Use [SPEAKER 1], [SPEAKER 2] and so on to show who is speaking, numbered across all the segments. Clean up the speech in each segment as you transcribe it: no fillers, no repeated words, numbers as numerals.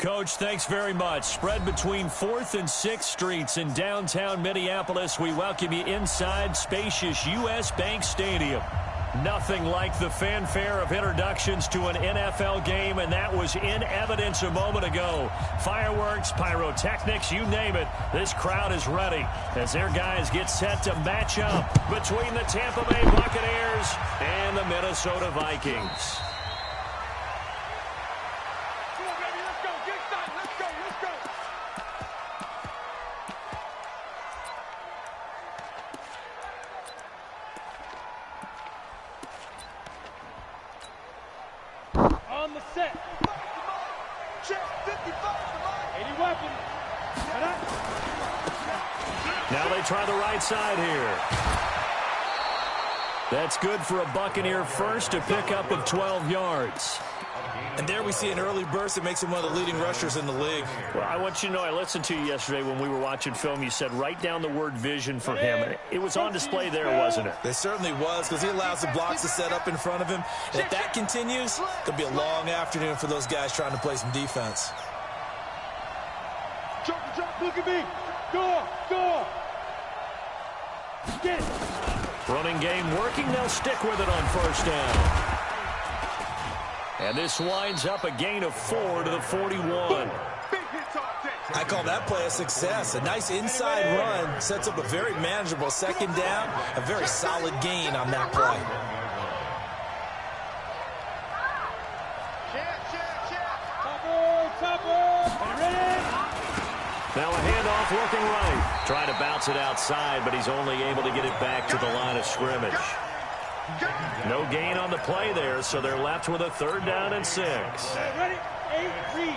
[SPEAKER 1] Coach, thanks very much. Spread between 4th and 6th Streets in downtown Minneapolis. We welcome you inside spacious U.S. Bank Stadium. Nothing like the fanfare of introductions to an NFL game, and that was in evidence a moment ago. Fireworks, pyrotechnics, you name it. This crowd is ready as their guys get set to match up between the Tampa Bay Buccaneers and the Minnesota Vikings.
[SPEAKER 2] On the set. Check 55. 80 weapons.
[SPEAKER 1] Now they try the right side here. That's good for a Buccaneer first, a pickup of 12 yards.
[SPEAKER 3] And there we see an early burst that makes him one of the leading rushers in the league.
[SPEAKER 1] Well, I want you to know, I listened to you yesterday when we were watching film. You said write down the word vision for him. It was on display there, wasn't it?
[SPEAKER 3] It certainly was, because he allows the blocks to set up in front of him. And if that continues, it could be a long afternoon for those guys trying to play some defense.
[SPEAKER 2] Drop, look at me. Go. Get it.
[SPEAKER 1] Running game working. They'll stick with it on first down. And this winds up a gain of 4 to the 41.
[SPEAKER 3] I call that play a success. A nice inside run sets up a very manageable second down. A very solid gain on that play.
[SPEAKER 1] Now a handoff looking right. Trying to bounce it outside, but he's only able to get it back to the line of scrimmage. No gain on the play there, so they're left with a 3rd down and 6.
[SPEAKER 2] Ready? 8-3.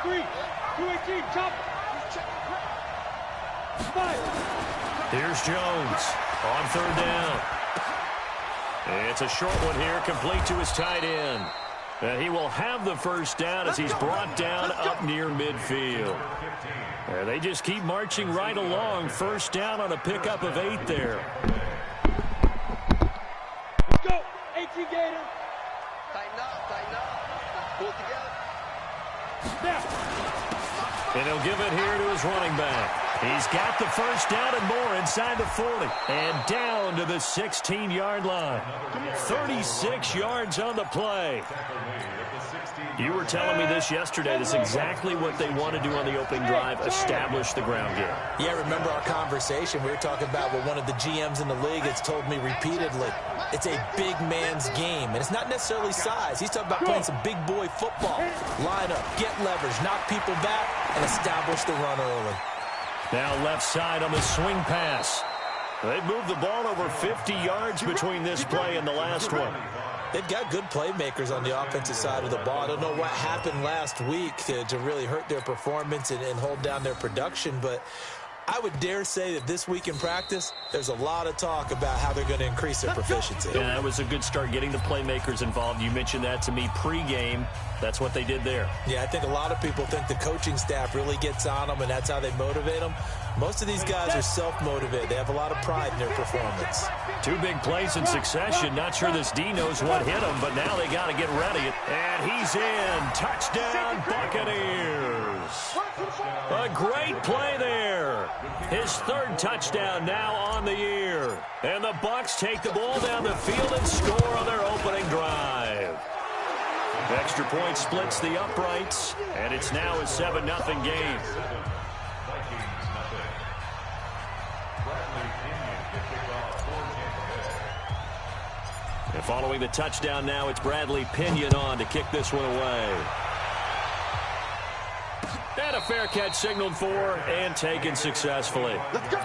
[SPEAKER 2] 8-3. 2-18. Chop. 5.
[SPEAKER 1] Here's Jones on 3rd down. It's a short one here, complete to his tight end. And he will have the first down as he's brought down up near midfield. They just keep marching right along. First down on a pickup of 8 there.
[SPEAKER 2] Let's go. 18 Gator.
[SPEAKER 4] Tighten up. Pull together.
[SPEAKER 2] Snap.
[SPEAKER 1] And he'll give it here to his running back. He's got the first down and more inside the 40. And down to the 16-yard line. 36 yards on the play. You were telling me this yesterday. That's exactly what they want to do on the opening drive, establish the ground game.
[SPEAKER 3] Yeah, remember our conversation. We were talking about what one of the GMs in the league has told me repeatedly. It's a big man's game, and it's not necessarily size. He's talking about playing some big boy football. Line up, get leverage, knock people back, and establish the run early.
[SPEAKER 1] Now left side on the swing pass. They've moved the ball over 50 yards between this play and the last one.
[SPEAKER 3] They've got good playmakers on the offensive side of the ball. I don't know what happened last week to really hurt their performance and hold down their production, but I would dare say that this week in practice, there's a lot of talk about how they're going to increase their proficiency.
[SPEAKER 1] Yeah, that was a good start getting the playmakers involved. You mentioned that to me pregame. That's what they did there.
[SPEAKER 3] Yeah, I think a lot of people think the coaching staff really gets on them, and that's how they motivate them. Most of these guys are self-motivated. They have a lot of pride in their performance. 2
[SPEAKER 1] big plays in succession. Not sure this D knows what hit him, but now they got to get ready. And he's in. Touchdown, Buccaneers. A great play there. His 3rd touchdown now on the year. And the Bucs take the ball down the field and score on their opening drive. Extra point splits the uprights, and it's now a 7-0 game. And following the touchdown now, it's Bradley Pinion on to kick this one away. And a fair catch signaled for and taken successfully.
[SPEAKER 2] Let's go.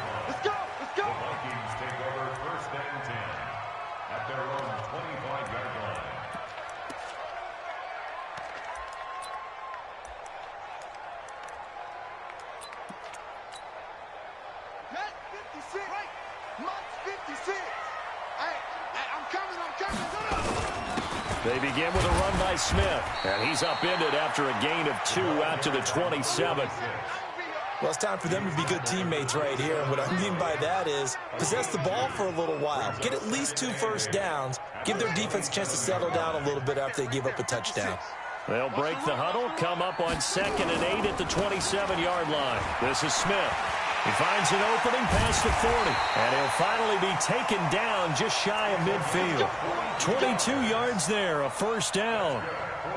[SPEAKER 5] Vikings take over 1st and 10 at their own 25-yard line.
[SPEAKER 2] That's 56. Mike's 56. Hey, I'm coming.
[SPEAKER 1] They begin with a run by Smith. And he's upended after a gain of 2 out to the 27.
[SPEAKER 3] Well, it's time for them to be good teammates right here. And what I mean by that is possess the ball for a little while. Get at least 2 first downs. give their defense a chance to settle down a little bit after they give up a touchdown.
[SPEAKER 1] They'll break the huddle, come up on 2nd and 8 at the 27-yard line. This is Smith. He finds an opening past the 40, and he'll finally be taken down just shy of midfield. 22 yards there, a first down.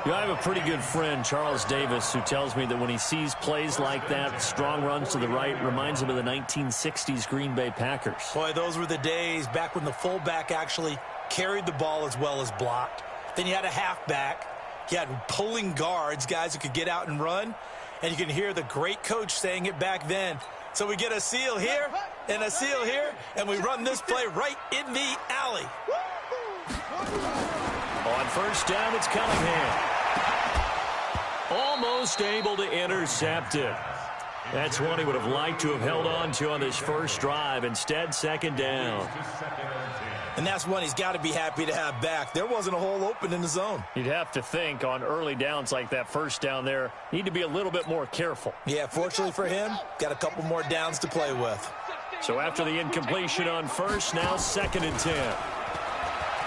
[SPEAKER 1] You know, I have a pretty good friend, Charles Davis, who tells me that when he sees plays like that, strong runs to the right, reminds him of the 1960s Green Bay Packers.
[SPEAKER 3] Boy, those were the days back when the fullback actually carried the ball as well as blocked. Then you had a halfback. You had pulling guards, guys who could get out and run. And you can hear the great coach saying it back then. So we get a seal here and a seal here, and we run this play right in the alley.
[SPEAKER 1] On first down, it's Cunningham. Almost able to intercept it. That's one he would have liked to have held on to on this first drive. Instead, 2nd down.
[SPEAKER 3] And that's one he's got to be happy to have back. There wasn't a hole open in the zone.
[SPEAKER 1] You'd have to think on early downs like that first down there, need to be a little bit more careful.
[SPEAKER 3] Yeah, fortunately for him, got a couple more downs to play with.
[SPEAKER 1] So after the incompletion on first, now 2nd and 10.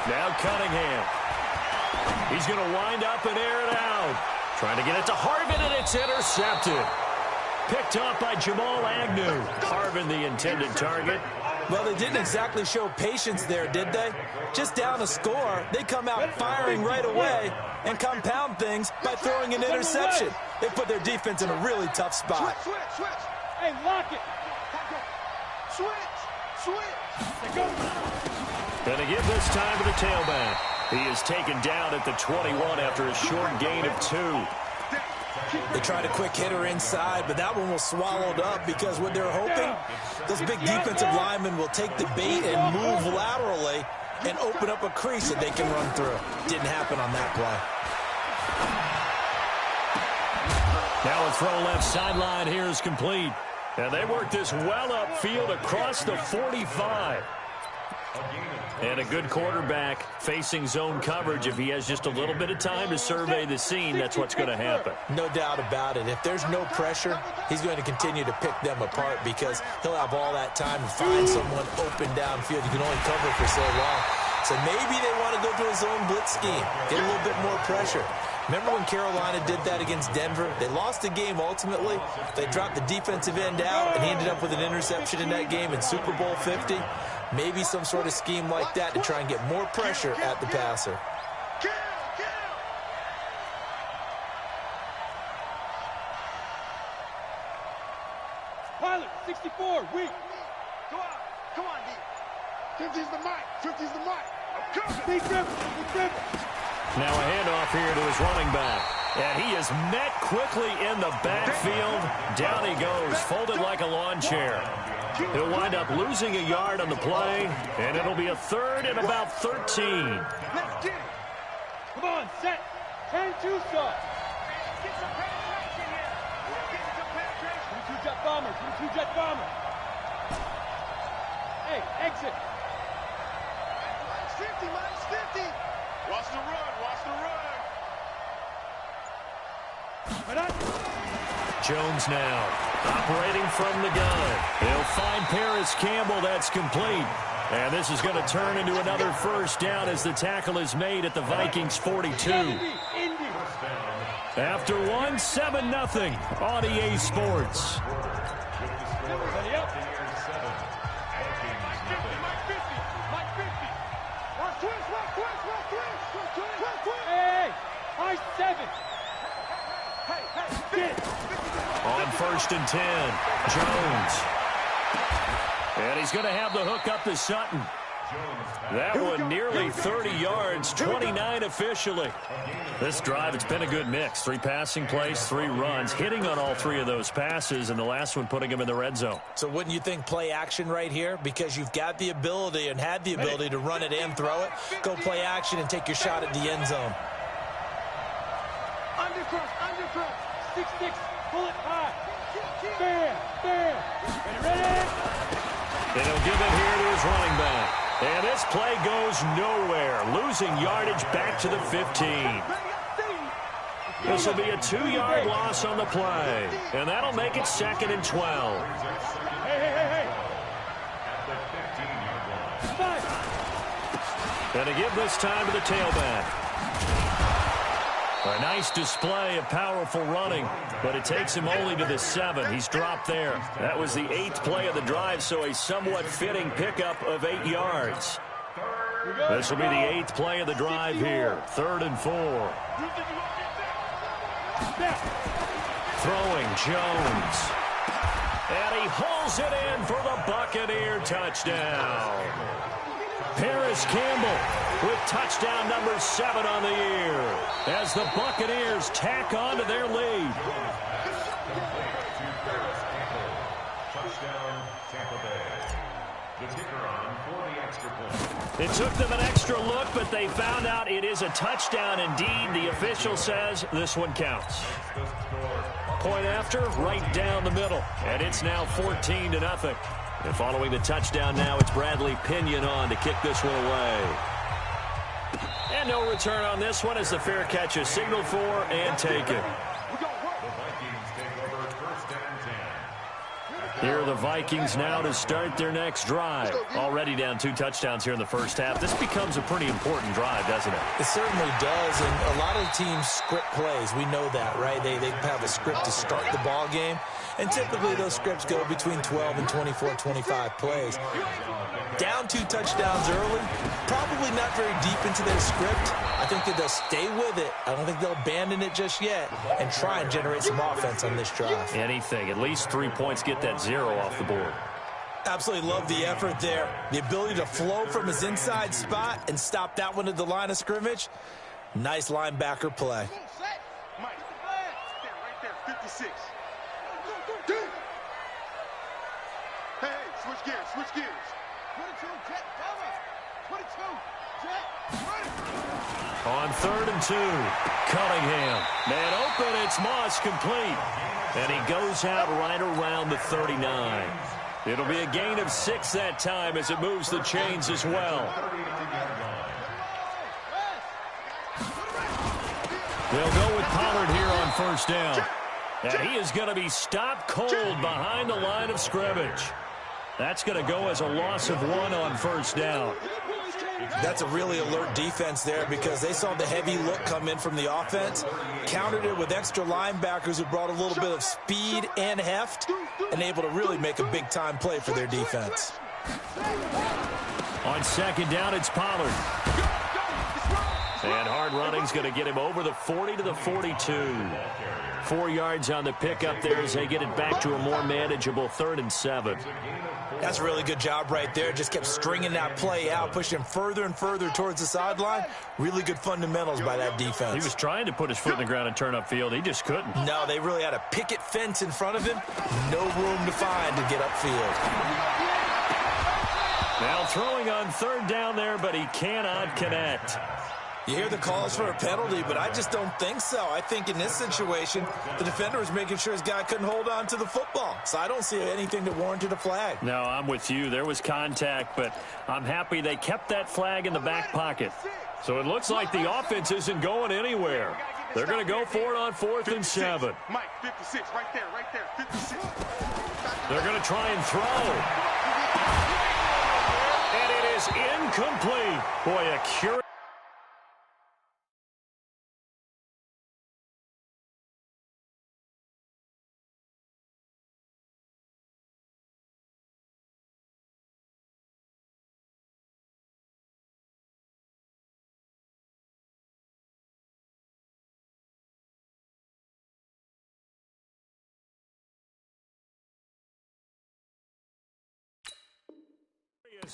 [SPEAKER 1] Now Cunningham. He's going to wind up and air it out. Trying to get it to Harvin, and it's intercepted. Picked off by Jamal Agnew. Harvin, the intended target.
[SPEAKER 3] Well, they didn't exactly show patience there, did they? Just down a score, they come out firing right away and compound things by throwing an interception. They put their defense in a really tough spot.
[SPEAKER 2] Switch. Hey, lock it. Switch.
[SPEAKER 1] Gonna give this time to the tailback. He is taken down at the 21 after a short gain of 2.
[SPEAKER 3] They tried a quick hitter inside, but that one was swallowed up because what they're hoping, those big defensive linemen will take the bait and move laterally and open up a crease that they can run through. Didn't happen on that play.
[SPEAKER 1] Now a throw left sideline here is complete. And they work this well upfield across the 45. And a good quarterback facing zone coverage. If he has just a little bit of time to survey the scene, that's what's going to happen.
[SPEAKER 3] No doubt about it. If there's no pressure, he's going to continue to pick them apart because he'll have all that time to find someone open downfield. You can only cover for so long. So maybe they want to go to a zone blitz scheme, get a little bit more pressure. Remember when Carolina did that against Denver? They lost the game ultimately. They dropped the defensive end out, and he ended up with an interception in that game in Super Bowl 50. Maybe some sort of scheme like that to try and get more pressure at the passer.
[SPEAKER 2] Pilot, 64, weak. Come on, D. 50's the mic. 50's the mic. I'm coming. Big dribble.
[SPEAKER 1] Now a handoff here to his running back. And he is met quickly in the backfield. Down he goes, folded like a lawn chair. He'll wind up losing a yard on the play, and it'll be a 3rd and about 13.
[SPEAKER 2] Let's get it. Come on, set. 10-2 stop. Get some penetration here. Get some penetration. 2-jet bomber. 2-jet bomber. Hey, exit. Minus 50. Watch the run.
[SPEAKER 1] Jones now operating from the gun. He'll find Paris Campbell. That's complete. And this is going to turn into another first down as the tackle is made at the Vikings 42. After one, 7-0 on EA Sports.
[SPEAKER 2] Hey, high 7.
[SPEAKER 1] On 1st and 10, Jones. And he's going to have the hook up to Sutton. That one nearly 30 yards, 29 officially. This drive, it's been a good mix. 3 passing plays, 3 runs, hitting on all 3 of those passes, and the last one putting him in the red zone.
[SPEAKER 3] So wouldn't you think play action right here? Because you've got the ability and had the ability to run it and throw it. Go play action and take your shot at the end zone.
[SPEAKER 2] Undercross. 6-6, pull it high. Bam. Ready?
[SPEAKER 1] And he'll give it here to his running back. And this play goes nowhere, losing yardage back to the 15. This will be a 2-yard loss on the play, and that'll make it 2nd and 12.
[SPEAKER 2] Hey.
[SPEAKER 1] And to give this time to the tailback. A nice display of powerful running, but it takes him only to the 7. He's dropped there. That was the 8th play of the drive, so a somewhat fitting pickup of 8 yards. This will be the 8th play of the drive here. 3rd and 4. Throwing Jones. And he hauls it in for the Buccaneer touchdown. Paris Campbell with touchdown number 7 on the year as the Buccaneers tack on to their lead.
[SPEAKER 5] Touchdown, Tampa Bay. The kicker on for the extra point.
[SPEAKER 1] It took them an extra look, but they found out it is a touchdown indeed. The official says this one counts. Point after, right down the middle. And it's now 14-0. And following the touchdown now, it's Bradley Pinion on to kick this one away. And no return on this one as the fair catch is signaled for and taken.
[SPEAKER 5] The Vikings take over 1st and 10.
[SPEAKER 1] Here are the Vikings now to start their next drive. Already down 2 touchdowns here in the first half. This becomes a pretty important drive, doesn't it?
[SPEAKER 3] It certainly does, and a lot of teams script plays. We know that, right? They have a script to start the ball game, and typically those scripts go between 12 and 24, 25 plays. Down 2 touchdowns early, probably not very deep into their script. I think that they'll stay with it. I don't think they'll abandon it just yet and try and generate some offense on this drive.
[SPEAKER 1] Anything. At least 3 points, get that 0 off the board.
[SPEAKER 3] Absolutely love the effort there. The ability to flow from his inside spot and stop that one at the line of scrimmage. Nice linebacker play.
[SPEAKER 2] Mike, right there, 56. Hey, switch gears, switch gears. 22, jet, cover. 22, jet, run.
[SPEAKER 1] On 3rd and 2, Cunningham. Man open, it's Moss complete. And he goes out right around the 39. It'll be a gain of 6 that time as it moves the chains as well. They'll go with Pollard here on 1st down. And he is going to be stopped cold behind the line of scrimmage. That's going to go as a loss of 1 on 1st down.
[SPEAKER 3] That's a really alert defense there because they saw the heavy look come in from the offense, countered it with extra linebackers who brought a little bit of speed and heft, and able to really make a big-time play for their defense.
[SPEAKER 1] On 2nd down, it's Pollard. And hard running's going to get him over the 40 to the 42. 4 yards on the pickup there as they get it back to a more manageable 3rd and 7.
[SPEAKER 3] That's a really good job right there. Just kept stringing that play out, pushing him further and further towards the sideline. Really good fundamentals by that defense.
[SPEAKER 1] He was trying to put his foot in the ground and turn upfield. He just couldn't.
[SPEAKER 3] No, they really had a picket fence in front of him. No room to find to get upfield.
[SPEAKER 1] Now throwing on 3rd down there, but he cannot connect.
[SPEAKER 3] You hear the calls for a penalty, but I just don't think so. I think in this situation, the defender was making sure his guy couldn't hold on to the football. So I don't see anything that warranted a flag.
[SPEAKER 1] No, I'm with you. There was contact, but I'm happy they kept that flag in the back pocket. So it looks like the offense isn't going anywhere. They're going to go for it on 4th and 7.
[SPEAKER 2] Mike, 56, right there, 56.
[SPEAKER 1] They're going to try and throw. And it is incomplete. Boy, a curious.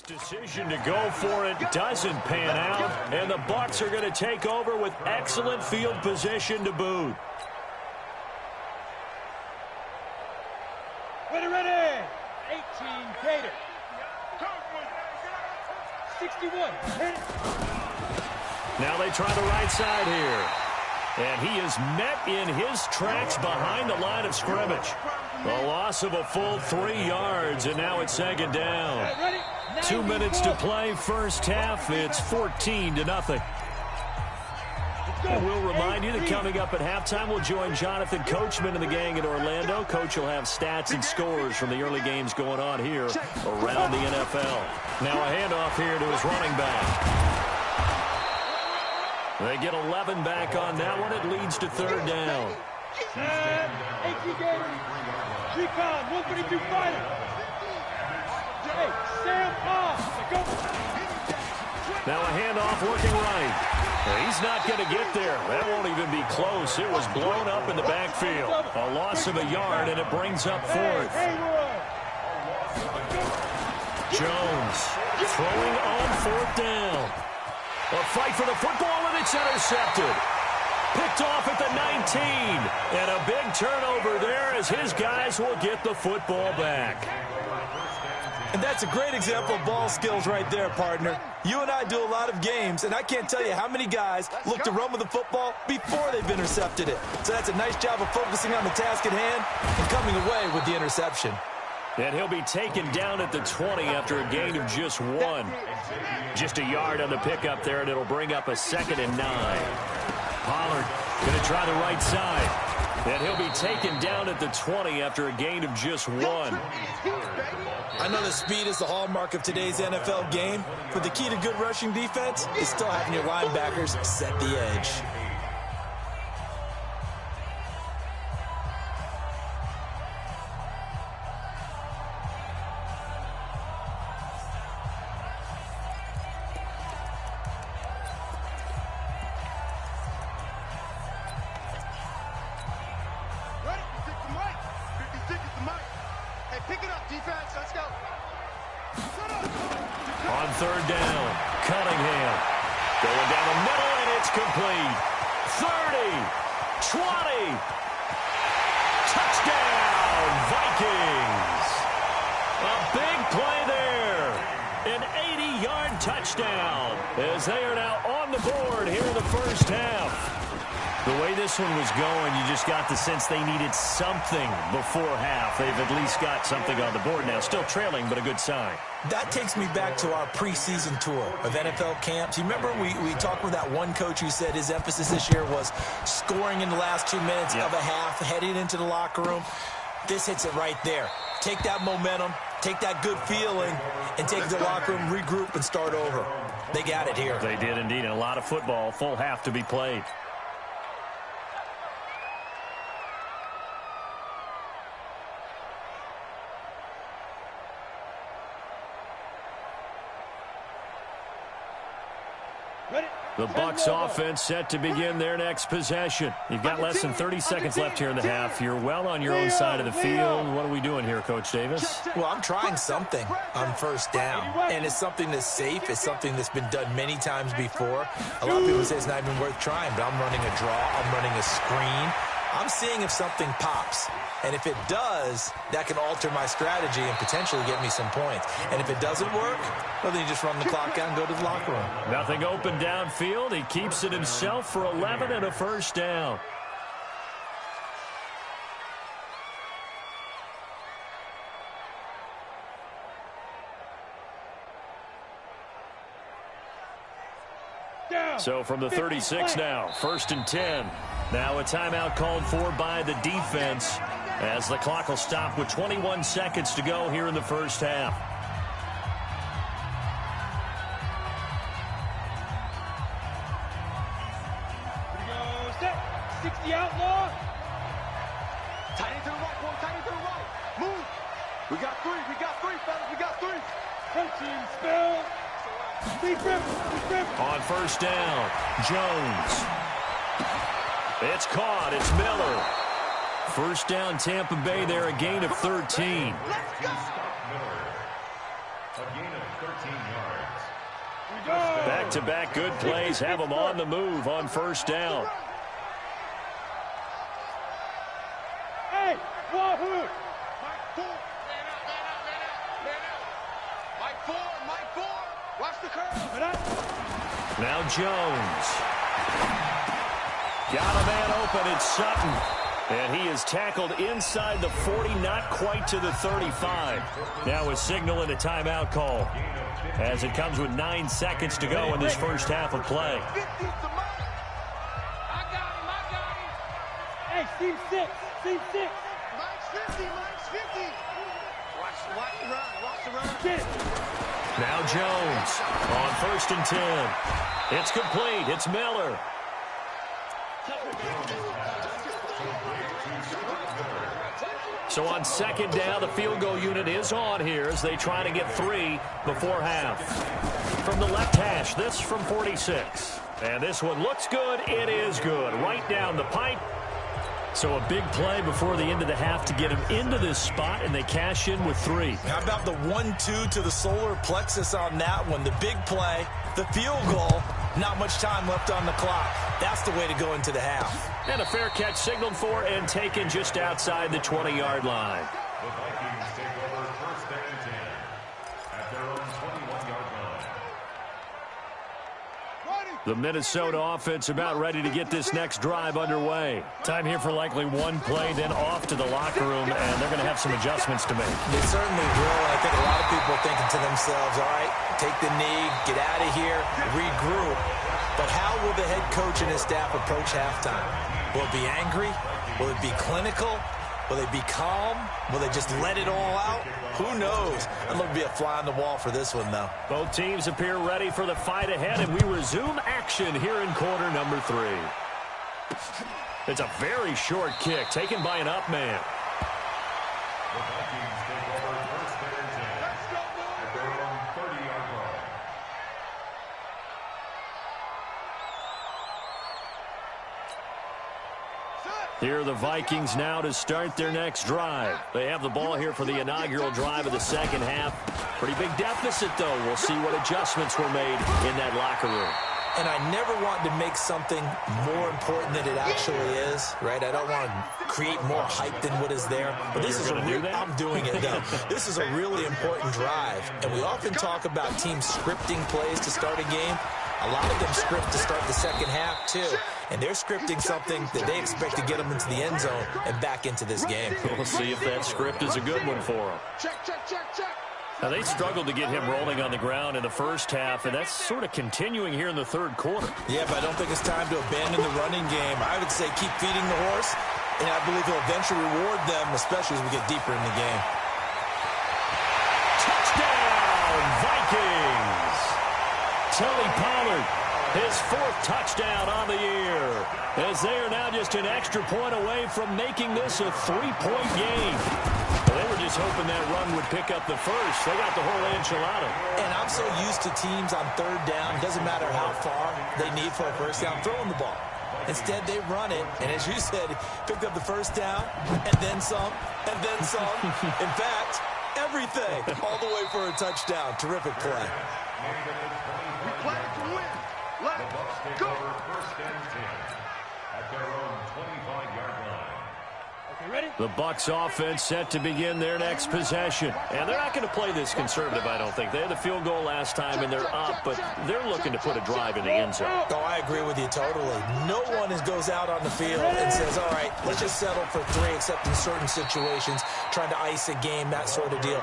[SPEAKER 1] Decision to go for it doesn't pan out, and the Bucs are going to take over with excellent field position to boot.
[SPEAKER 2] Ready. 18, Gator. 61.
[SPEAKER 1] Now they try the right side here. And he is met in his tracks behind the line of scrimmage. A loss of a full 3 yards, and now it's 2nd down. 2 minutes to play, first half. It's 14-0. We'll remind you that coming up at halftime, we'll join Jonathan Coachman and the gang in Orlando. Coach will have stats and scores from the early games going on here around the NFL. Now a handoff here to his running back. They get 11 back on that one. It leads to third down.
[SPEAKER 2] 18 gators. Recon, 132 fighter. Hey, Sam off. Go.
[SPEAKER 1] Now a handoff working right. He's not going to get there. That won't even be close. It was blown up in the backfield. A loss of a yard, and it brings up fourth. Jones throwing on fourth down. A fight for the football, and it's intercepted. Picked off at the 19. And a big turnover there as his guys will get the football back.
[SPEAKER 3] And that's a great example of ball skills right there, partner. You and I do a lot of games, and I can't tell you how many guys look to run with the football before they've intercepted it. So that's a nice job of focusing on the task at hand and coming away with the interception.
[SPEAKER 1] And he'll be taken down at the 20 after a gain of just 1. Just a yard on the pickup there, and it'll bring up a 2nd and 9. Pollard going to try the right side. And he'll be taken down at the 20 after a gain of just 1.
[SPEAKER 3] I know that speed is the hallmark of today's NFL game, but the key to good rushing defense is still having your linebackers set the edge.
[SPEAKER 1] On third down, Cunningham going down the middle, and it's complete. 30, 20, touchdown, Vikings. A big play there. An 80-yard touchdown as they are now on the board here in the first half. The way this one was going, you just got the sense they needed something before half. They've at least got something on the board now. Still trailing, but a good sign.
[SPEAKER 3] That takes me back to our preseason tour of NFL camps. You remember we talked with that one coach who said his emphasis this year was scoring in the last 2 minutes of a half, heading into the locker room. This hits it right there. Take that momentum, take that good feeling, and take it to the locker room, regroup, and start over. They got it here.
[SPEAKER 1] They did indeed, and a lot of football, full half to be played. The Bucs offense set to begin their next possession. You've got less than 30 seconds left here in the half. You're well on your own side of the field. What are we doing here, Coach Davis?
[SPEAKER 3] Well, I'm trying something on first down, and it's something that's safe. It's something that's been done many times before. A lot of people say it's not even worth trying, but I'm running a draw. I'm running a screen. I'm seeing if something pops. And if it does, that can alter my strategy and potentially get me some points. And if it doesn't work, well, then you just run the clock out and go to the locker room.
[SPEAKER 1] Nothing open downfield. He keeps it himself for 11 and a first down. So from the 36 now, 1st and 10. Now a timeout called for by the defense as the clock will stop with 21 seconds to go here in the first half.
[SPEAKER 2] Here we go, set. 60 outlaw.
[SPEAKER 4] Tight end to the right, boy. Tight end to the right. Move. We got three, fellas. We got 3.
[SPEAKER 2] Coaching spell. Deep rip.
[SPEAKER 1] On first down, Jones. It's caught. It's Miller. First down, Tampa Bay there, a gain of 13.
[SPEAKER 4] Let's go.
[SPEAKER 5] Miller. A gain of 13 yards.
[SPEAKER 2] Here we go.
[SPEAKER 1] Back-to-back good plays have them on the move on first down.
[SPEAKER 2] Hey, Wahoo.
[SPEAKER 4] Mike 4. Mike 4. Watch the curve.
[SPEAKER 1] Now Jones. Got a man open. It's Sutton. And he is tackled inside the 40, not quite to the 35. Now a signal and a timeout call as it comes with 9 seconds to go in this first half of play.
[SPEAKER 4] I got him.
[SPEAKER 2] Hey, team 6.
[SPEAKER 4] Mike's 50. Watch the run.
[SPEAKER 2] Get it.
[SPEAKER 1] Now Jones on 1st and 10. It's complete. It's Miller. So on second down, the field goal unit is on here as they try to get 3 before half. From the left hash, this from 46. And this one looks good. It is good. Right down the pipe. So a big play before the end of the half to get him into this spot, and they cash in with 3.
[SPEAKER 3] How about the 1-2 to the solar plexus on that one? The big play, the field goal, not much time left on the clock. That's the way to go into the half.
[SPEAKER 1] And a fair catch signaled for and taken just outside the 20-yard line.
[SPEAKER 5] The Vikings take over first and 10 at their own 21-yard line.
[SPEAKER 1] The Minnesota offense about ready to get this next drive underway. Time here for likely one play, then off to the locker room, and they're going to have some adjustments to make.
[SPEAKER 3] They certainly will, and I think a lot of people are thinking to themselves, all right, take the knee, get out of here, regroup. But how will the head coach and his staff approach halftime? Will it be angry? Will it be clinical? Will they be calm? Will they just let it all out? Who knows? I'd love to be a fly on the wall for this one, though.
[SPEAKER 1] Both teams appear ready for the fight ahead, and we resume action here in quarter number 3. It's a very short kick taken by an up man.
[SPEAKER 5] The Vikings take over first and 10 at their own 30-yard line.
[SPEAKER 1] Here are the Vikings now to start their next drive. They have the ball here for the inaugural drive of the second half. Pretty big deficit, though. We'll see what adjustments were made in that locker room.
[SPEAKER 3] And I never want to make something more important than it actually is, right? I don't want to create more hype than what is there. But this is I'm doing it, though. This is a really important drive. And we often talk about teams scripting plays to start a game. A lot of them script to start the second half, too. And they're scripting something that they expect to get them into the end zone and back into this game.
[SPEAKER 1] We'll see if that script is a good one for them. Now, they struggled to get him rolling on the ground in the first half, and that's sort of continuing here in the third quarter.
[SPEAKER 3] Yeah, but I don't think it's time to abandon the running game. I would say keep feeding the horse, and I believe he'll eventually reward them, especially as we get deeper in the game.
[SPEAKER 1] Touchdown, Vikings! Tony Pollard, his 4th touchdown on the year, as they are now just an extra point away from making this a 3-point game. Well, they were just hoping that run would pick up the first. They got the whole enchilada.
[SPEAKER 3] And I'm so used to teams on third down, doesn't matter how far they need for a first down, throwing the ball. Instead, they run it, and as you said, picked up the first down, and then some, and then some. In fact, everything, all the way for a touchdown. Terrific play.
[SPEAKER 4] We play to win. Let's
[SPEAKER 5] The Bucs take
[SPEAKER 4] go.
[SPEAKER 5] over first and 10 at their own 25-yard line.
[SPEAKER 2] Okay, ready?
[SPEAKER 1] The Bucs offense set to begin their next possession. And they're not going to play this conservative, I don't think. They had the field goal last time, and they're up, but they're looking to put a drive in the end zone.
[SPEAKER 3] Oh, I agree with you totally. No one goes out on the field and says, all right, let's just settle for 3, except in certain situations, trying to ice a game, that sort of deal.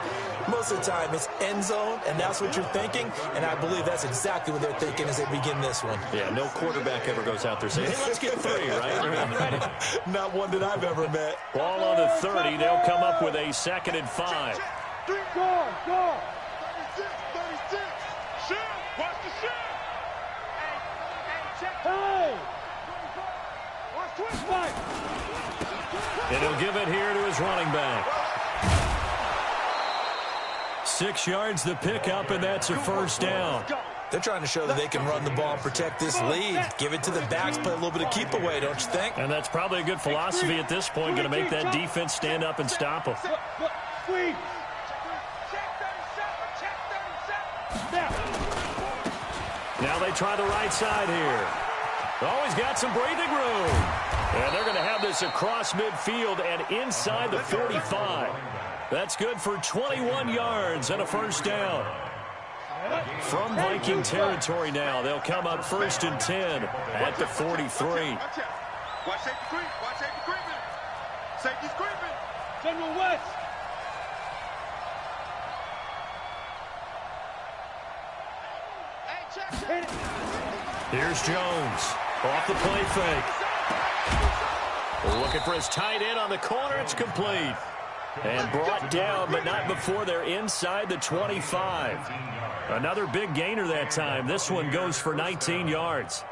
[SPEAKER 3] Most of the time, it's end zone, and that's what you're thinking, and I believe that's exactly what they're thinking as they begin this one.
[SPEAKER 1] Yeah, no quarterback ever goes out there saying, hey, let's get 3, right?
[SPEAKER 3] Not one that I've ever met.
[SPEAKER 1] Ball on the 30. They'll come up with a 2nd and 5.
[SPEAKER 2] Go!
[SPEAKER 4] 36, 36. Shield. Watch the shield.
[SPEAKER 2] Hey!
[SPEAKER 4] Watch twist.
[SPEAKER 2] Fight!
[SPEAKER 1] And he'll give it here to his running back. 6 yards the pickup, and that's a first down.
[SPEAKER 3] They're trying to show that they can run the ball and protect this lead. Give it to the backs, play a little bit of keep away, don't you think?
[SPEAKER 1] And that's probably a good philosophy at this point, going to make that defense stand up and stop them.
[SPEAKER 2] Squeeze!
[SPEAKER 1] Now they try the right side here. Always got some breathing room. And they're going to have this across midfield and inside the 45. That's good for 21 yards and a first down. From Viking territory now, they'll come up 1st and 10 at the 43.
[SPEAKER 4] Watch safety creep. Watch safety creeping. Safety's creeping.
[SPEAKER 2] General West! Hit it!
[SPEAKER 1] Here's Jones. Off the play fake. Looking for his tight end on the corner. It's complete. And brought down, but not before they're inside the 25. Another big gainer that time. This one goes for 19 yards.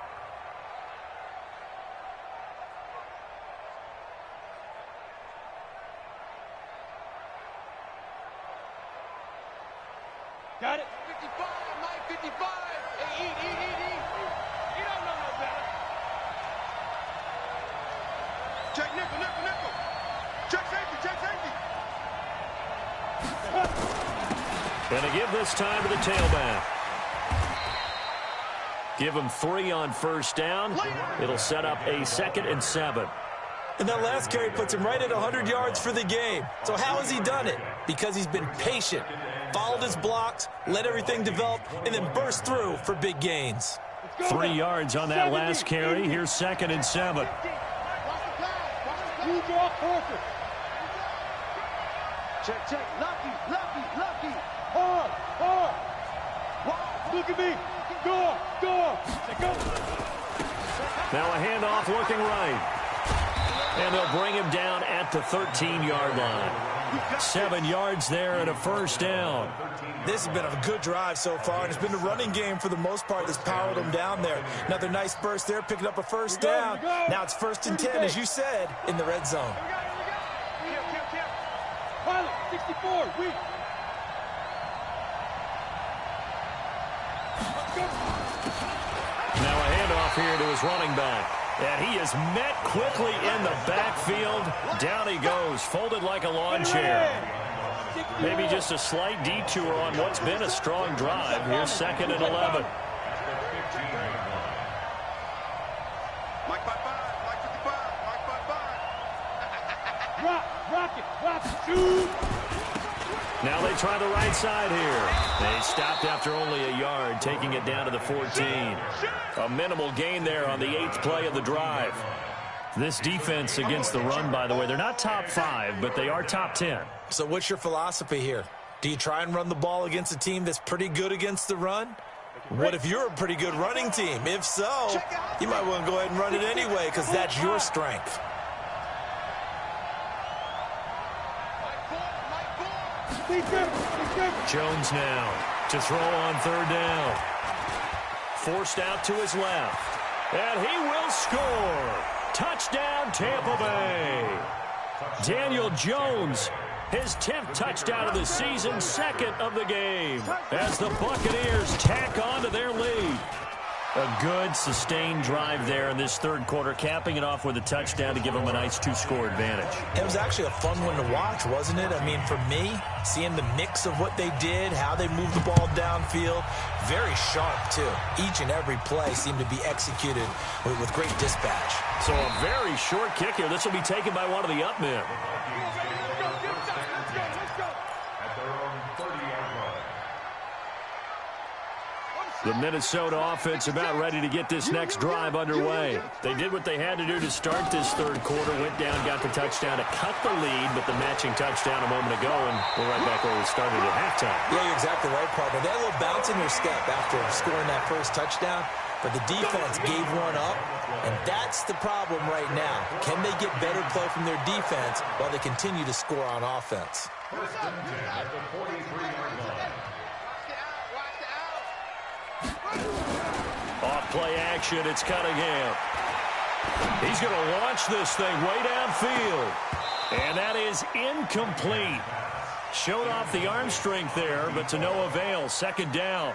[SPEAKER 2] Got it.
[SPEAKER 4] 55, Mike, 55. Hey, eat. You don't know no better. Check nickel. Check safety.
[SPEAKER 1] Going to give this time to the tailback. Give him 3 on first down. It'll set up a 2nd and 7.
[SPEAKER 3] And that last carry puts him right at 100 yards for the game. So how has he done it? Because he's been patient, followed his blocks, let everything develop, and then burst through for big gains.
[SPEAKER 1] 3 yards on that last carry. Here's 2nd and 7.
[SPEAKER 2] You draw perfect.
[SPEAKER 4] Check. Lucky.
[SPEAKER 2] Hard. Look at me. Go. Go.
[SPEAKER 1] Now a handoff looking right. And they'll bring him down at the 13-yard line. 7 yards there and a first down.
[SPEAKER 3] This has been a good drive so far, and it's been the running game for the most part that's powered him down there. Another nice burst there, picking up a first down. Now it's 1st and 10, as you said, in the red zone.
[SPEAKER 2] Pilot, 64, weak.
[SPEAKER 1] Now a handoff here to his running back. And he is met quickly in the backfield. Down he goes, folded like a lawn chair. Maybe just a slight detour on what's been a strong drive. Here's 2nd and 11.
[SPEAKER 4] Mike 55,
[SPEAKER 2] Rock it, shoot.
[SPEAKER 1] Now they try the right side here. They stopped after only a yard, taking it down to the 14. A minimal gain there on the 8th play of the drive. This defense against the run, by the way, they're not top 5, but they are top 10.
[SPEAKER 3] So what's your philosophy here? Do you try and run the ball against a team that's pretty good against the run? What if you're a pretty good running team? If so, you might want to go ahead and run it anyway because that's your strength.
[SPEAKER 1] Jones now to throw on 3rd down. Forced out to his left. And he will score. Touchdown, Tampa Bay. Daniel Jones, his 10th touchdown of the season, 2nd of the game, as the Buccaneers tack on to their lead. A good, sustained drive there in this 3rd quarter, capping it off with a touchdown to give them a nice 2-score advantage.
[SPEAKER 3] It was actually a fun one to watch, wasn't it? I mean, for me, seeing the mix of what they did, how they moved the ball downfield, very sharp, too. Each and every play seemed to be executed with great dispatch.
[SPEAKER 1] So a very short kick here. This will be taken by one of the up men. The Minnesota offense about ready to get this next drive underway. They did what they had to do to start this 3rd quarter, went down, got the touchdown to cut the lead, but the matching touchdown a moment ago, and we're right back where we started at halftime.
[SPEAKER 3] Yeah, you're exactly right, partner. They had a little bounce in their step after scoring that first touchdown, but the defense gave one up, and that's the problem right now. Can they get better play from their defense while they continue to score on offense?
[SPEAKER 5] First and 10 at the 43-yard line.
[SPEAKER 1] Off play action, it's Cunningham. He's going to launch this thing way downfield. And that is incomplete. Showed off the arm strength there, but to no avail. 2nd down.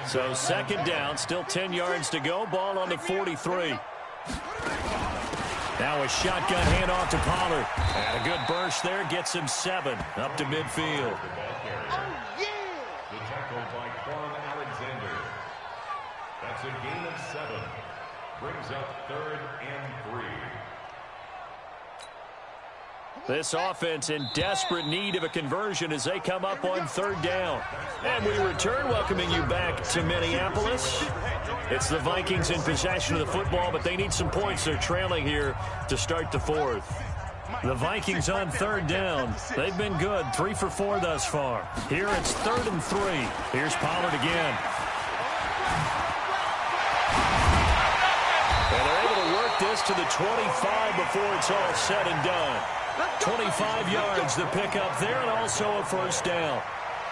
[SPEAKER 1] So 2nd down, still 10 yards to go. Ball on the 43. Now a shotgun handoff to Pollard. And a good burst there, gets him 7 up to midfield.
[SPEAKER 5] The tackle by Quan Alexander. That's a gain of 7. Brings up 3rd and 3.
[SPEAKER 1] This offense in desperate need of a conversion as they come up on 3rd down. And we return, welcoming you back to Minneapolis. It's the Vikings in possession of the football, but they need some points. They're trailing here to start the 4th. The Vikings on 3rd down. They've been good, 3 for 4 thus far. Here it's 3rd and 3. Here's Pollard again. And they're able to work this to the 25 before it's all said and done. 25 yards to pick up there, and also a first down.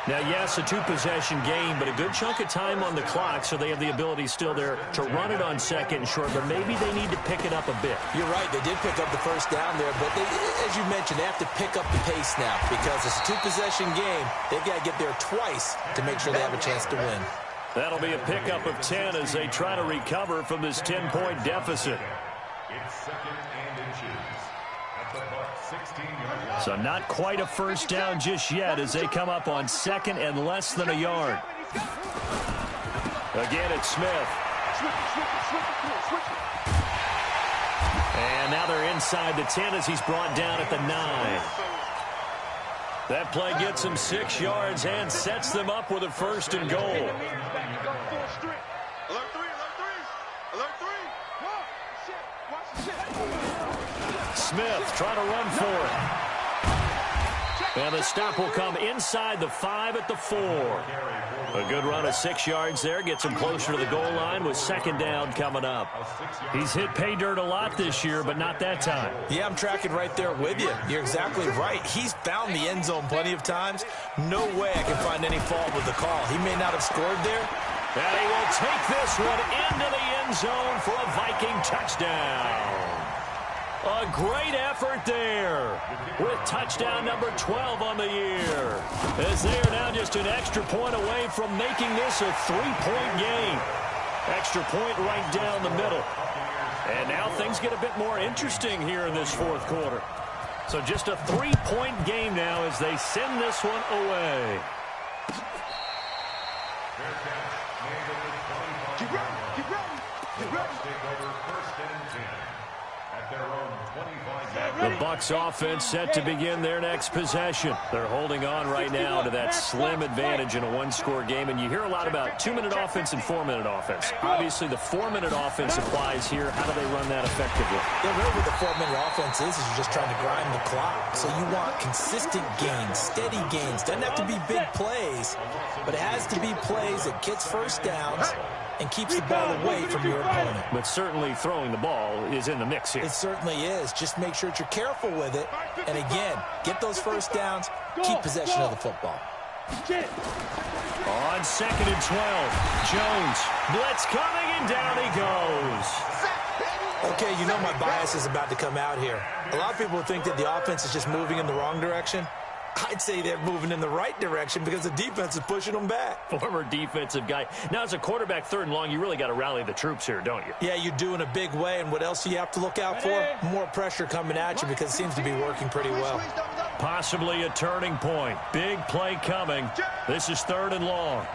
[SPEAKER 1] Now, yes, a two-possession game, but a good chunk of time on the clock, so they have the ability still there to run it on second and short, but maybe they need to pick it up a bit.
[SPEAKER 3] You're right. They did pick up the first down there, but as you mentioned, they have to pick up the pace now because it's a two-possession game. They've got to get there twice to make sure they have a chance to win.
[SPEAKER 1] That'll be a pickup of 10 as they try to recover from this 10-point deficit.
[SPEAKER 5] It's second and inches at the Bucs 16-yard line.
[SPEAKER 1] So not quite a first down just yet as they come up on second and less than a yard. Again, it's Smith. And now they're inside the 10 as he's brought down at the 9. That play gets him 6 yards and sets them up with a first and goal.
[SPEAKER 4] Alert 3, alert 3, alert 3.
[SPEAKER 1] Smith trying to run for it. And the stop will come inside the 5 at the 4. A good run of 6 yards there. Gets him closer to the goal line with second down coming up. He's hit pay dirt a lot this year, but not that time.
[SPEAKER 3] Yeah, I'm tracking right there with you. You're exactly right. He's found the end zone plenty of times. No way I can find any fault with the call. He may not have scored there.
[SPEAKER 1] And he will take this one into the end zone for a Viking touchdown. A great effort there with touchdown number 12 on the year. As they are now just an extra point away from making this a 3-point game. Extra point right down the middle. And now things get a bit more interesting here in this fourth quarter. So just a 3-point game now as they send this one away.
[SPEAKER 4] Keep running, keep running, keep running.
[SPEAKER 5] Take over first and 10 at their own 25-yard
[SPEAKER 1] The Bucs offense set to begin their next possession. They're holding on right now to that slim advantage in a one-score game, and you hear a lot about 2-minute offense and 4-minute offense. Obviously, the 4-minute offense applies here. How do they run that effectively?
[SPEAKER 3] Yeah, really what the 4-minute offense is you're just trying to grind the clock. So you want consistent gains, steady gains. Doesn't have to be big plays, but it has to be plays that gets first downs and keeps the ball away from your opponent.
[SPEAKER 1] But certainly throwing the ball is in the mix here.
[SPEAKER 3] It certainly is. Just make sure that you're careful with it. And again, get those first downs, keep possession of the football.
[SPEAKER 1] On second and 12, Jones. Blitz coming, and down he goes.
[SPEAKER 3] Okay, you know my bias is about to come out here. A lot of people think that the offense is just moving in the wrong direction. I'd say they're moving in the right direction because the defense is pushing them back.
[SPEAKER 1] Former defensive guy. Now, as a quarterback, third and long, you really got to rally the troops here, don't you?
[SPEAKER 3] Yeah, you do in a big way. And what else do you have to look out for? More pressure coming at you because it seems to be working pretty well.
[SPEAKER 1] Possibly a turning point. Big play coming. This is third and long.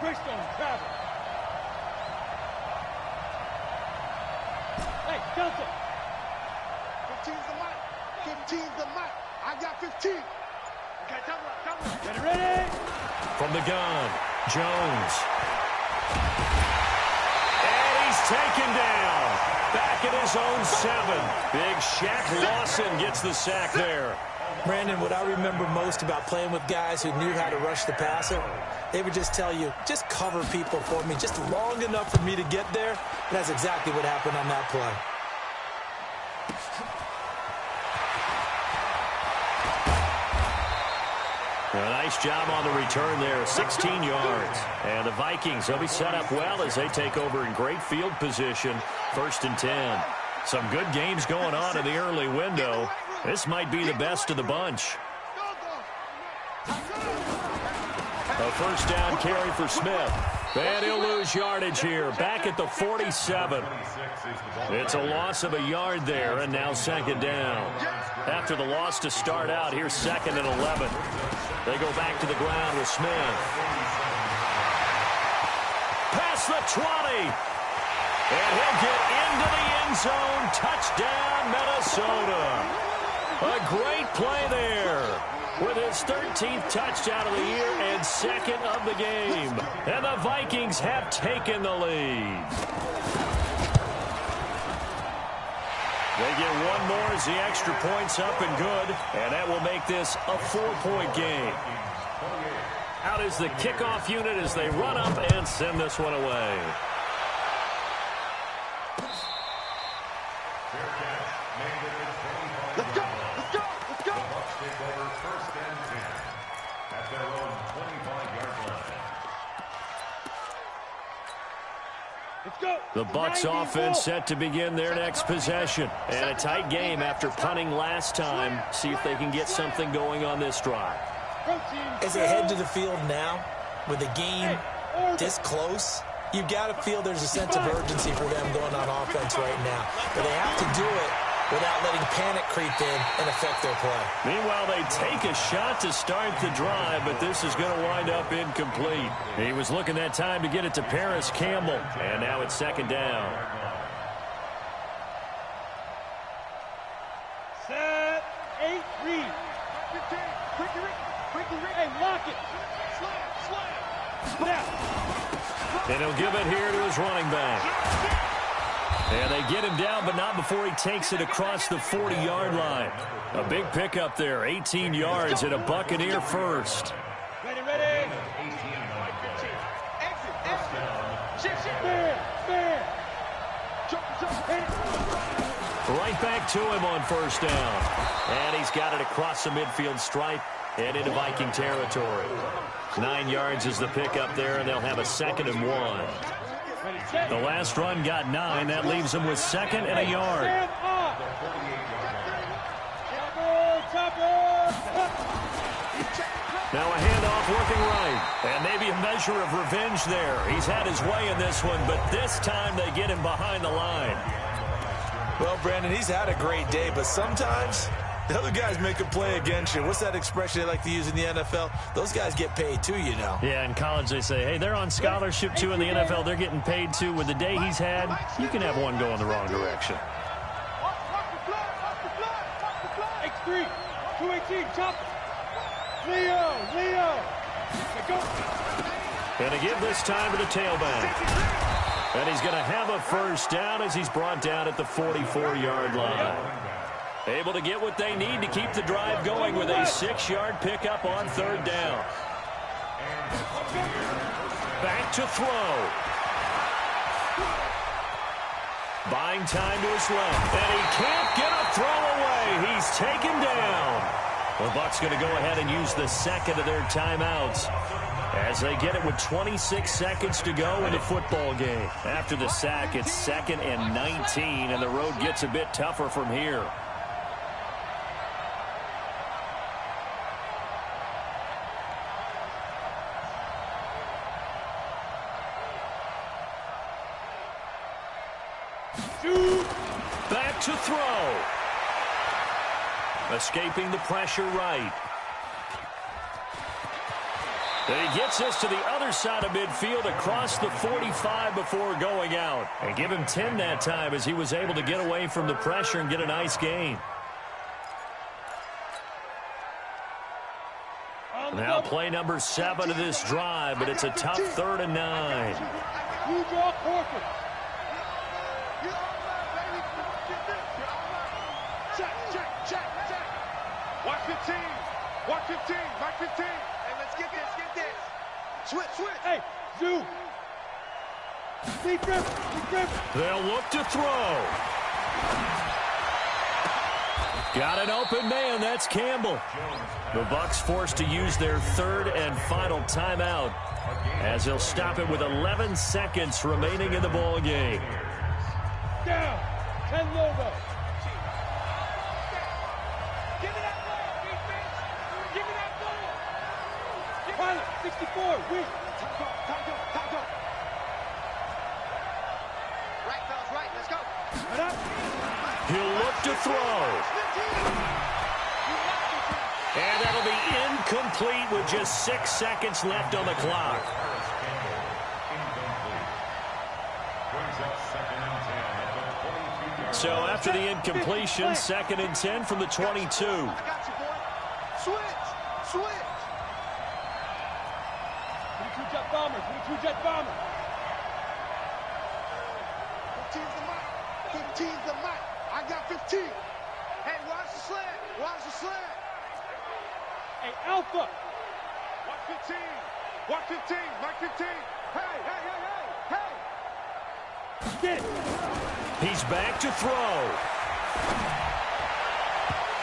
[SPEAKER 2] Hey, Delta.
[SPEAKER 4] 15's the mic. 15's the mic. I got 15. Okay, double up.
[SPEAKER 2] Ready?
[SPEAKER 1] From the gun, Jones. And he's taken down. Back at his own 7. Big Shaq Lawson gets the sack there.
[SPEAKER 3] Brandon, what I remember most about playing with guys who knew how to rush the passer, they would just tell you, just cover people for me just long enough for me to get there. And that's exactly what happened on that play.
[SPEAKER 1] A nice job on the return there, 16 yards. And the Vikings, they'll be set up well as they take over in great field position, first and 10. Some good games going on in the early window. This might be the best of the bunch. A first down carry for Smith. And he'll lose yardage here, back at the 47. It's a loss of a yard there, and now second down. After the loss to start out, here's second and 11. They go back to the ground with Smith. Past the 20. And he'll get into the end zone. Touchdown, Minnesota. A great play there with his 13th touchdown of the year and second of the game. And the Vikings have taken the lead. They get one more as the extra point's up and good, and that will make this a 4-point game. Out is the kickoff unit as they run up and send this one away.
[SPEAKER 4] Let's go, let's go, let's go.
[SPEAKER 5] at their own 25-yard line.
[SPEAKER 2] Let's go.
[SPEAKER 1] The Bucs offense set to begin their next possession. And a tight game after punting last time. See if they can get something going on this drive.
[SPEAKER 3] As they head to the field now, with the game this close, you've got to feel there's a sense of urgency for them going on offense right now. But they have to do it without letting panic creep in and affect their play.
[SPEAKER 1] Meanwhile, they take a shot to start the drive, but this is going to wind up incomplete. He was looking that time to get it to Paris Campbell, and now it's second down.
[SPEAKER 2] Set, 8, read. Hey, lock it. Snap.
[SPEAKER 1] And he'll give it here to his running back. And they get him down, but not before he takes it across the 40-yard line. A big pickup there, 18 yards and a Buccaneer first.
[SPEAKER 2] Ready.
[SPEAKER 1] Right back to him on first down. And he's got it across the midfield stripe and into Viking territory. 9 yards is the pickup there, and they'll have a 2nd and 1. The last run got 9. That leaves them with 2nd and a yard. Now a handoff working right. And maybe a measure of revenge there. He's had his way in this one, but this time they get him behind the line.
[SPEAKER 3] Well, Brandon, he's had a great day, but sometimes the other guys make a play against you. What's that expression they like to use in the NFL? Those guys get paid too, you know.
[SPEAKER 1] Yeah, in college they say, hey, they're on scholarship too. In the NFL, they're getting paid too. With the day he's had, you can have one go in the wrong direction.
[SPEAKER 2] X3, 218, chop it. Leo. Go.
[SPEAKER 1] And to give this time to the tailback. And he's going to have a first down as he's brought down at the 44-yard line. Able to get what they need to keep the drive going with a 6-yard pickup on 3rd down. Back to throw. Buying time to his left. And he can't get a throw away. He's taken down. The Bucs going to go ahead and use the 2nd of their timeouts as they get it with 26 seconds to go in the football game. After the sack, it's 2nd and 19, and the road gets a bit tougher from here. Back to throw. Escaping the pressure right. And he gets us to the other side of midfield across the 45 before going out. And give him 10 that time as he was able to get away from the pressure and get a nice gain. Now play number 7 of this drive, but it's a tough 3rd and 9.
[SPEAKER 2] You draw Corcoran. Check. Watch 15. Mark 15. Hey, let's get this. Switch. Hey, Zoo. Deep grip.
[SPEAKER 1] They'll look to throw. Got an open man. That's Campbell. The Bucs forced to use their 3rd and final timeout as they'll stop it with 11 seconds remaining in the ball game.
[SPEAKER 2] Down. 10 logo. Pilot, 64, win. Time go. Right, fellas, right, let's go.
[SPEAKER 1] He'll look to throw. And that'll be incomplete with just 6 seconds left on the clock. So after the incompletion, 2nd and 10 from the 22.
[SPEAKER 2] I got you, boy. Switch. 22 jet bomber. 15's the mic. I got 15. Hey, watch the slant. Hey, Alpha. Watch 15. Mike 15. Hey. Get it.
[SPEAKER 1] He's back to throw.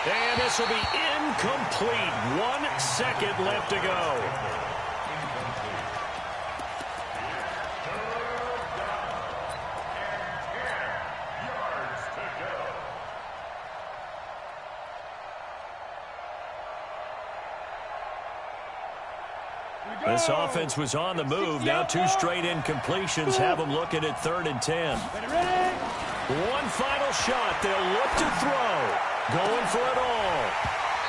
[SPEAKER 1] And this will be incomplete. 1 second left to go. This offense was on the move. Now 2 straight incompletions have them looking at 3rd and 10. One final shot. They'll look to throw. Going for it all.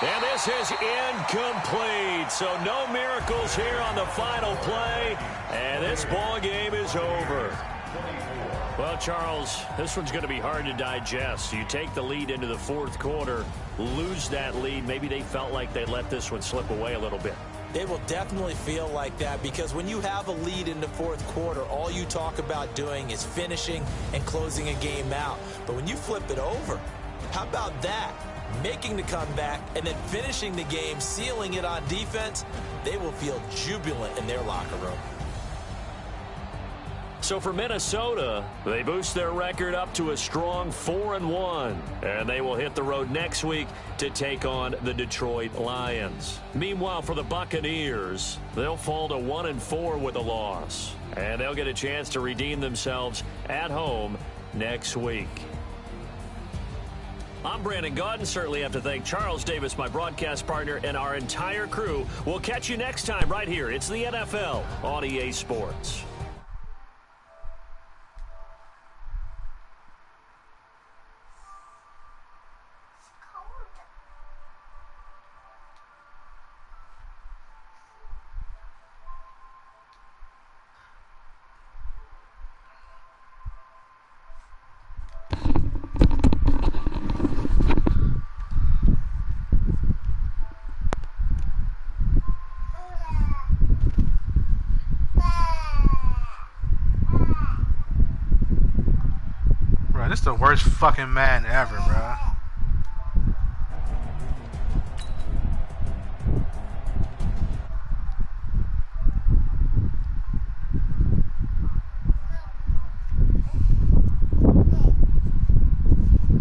[SPEAKER 1] And this is incomplete. So no miracles here on the final play. And this ball game is over. Well, Charles, this one's going to be hard to digest. You take the lead into the 4th quarter, lose that lead. Maybe they felt like they let this one slip away a little bit.
[SPEAKER 3] They will definitely feel like that because when you have a lead in the 4th quarter, all you talk about doing is finishing and closing a game out. But when you flip it over, how about that? Making the comeback and then finishing the game, sealing it on defense, they will feel jubilant in their locker room.
[SPEAKER 1] So for Minnesota, they boost their record up to a strong 4-1. And they will hit the road next week to take on the Detroit Lions. Meanwhile, for the Buccaneers, they'll fall to 1-4 with a loss. And they'll get a chance to redeem themselves at home next week. I'm Brandon Gaudin. Certainly have to thank Charles Davis, my broadcast partner, and our entire crew. We'll catch you next time right here. It's the NFL on EA Sports.
[SPEAKER 6] This is the worst fucking man ever, bro.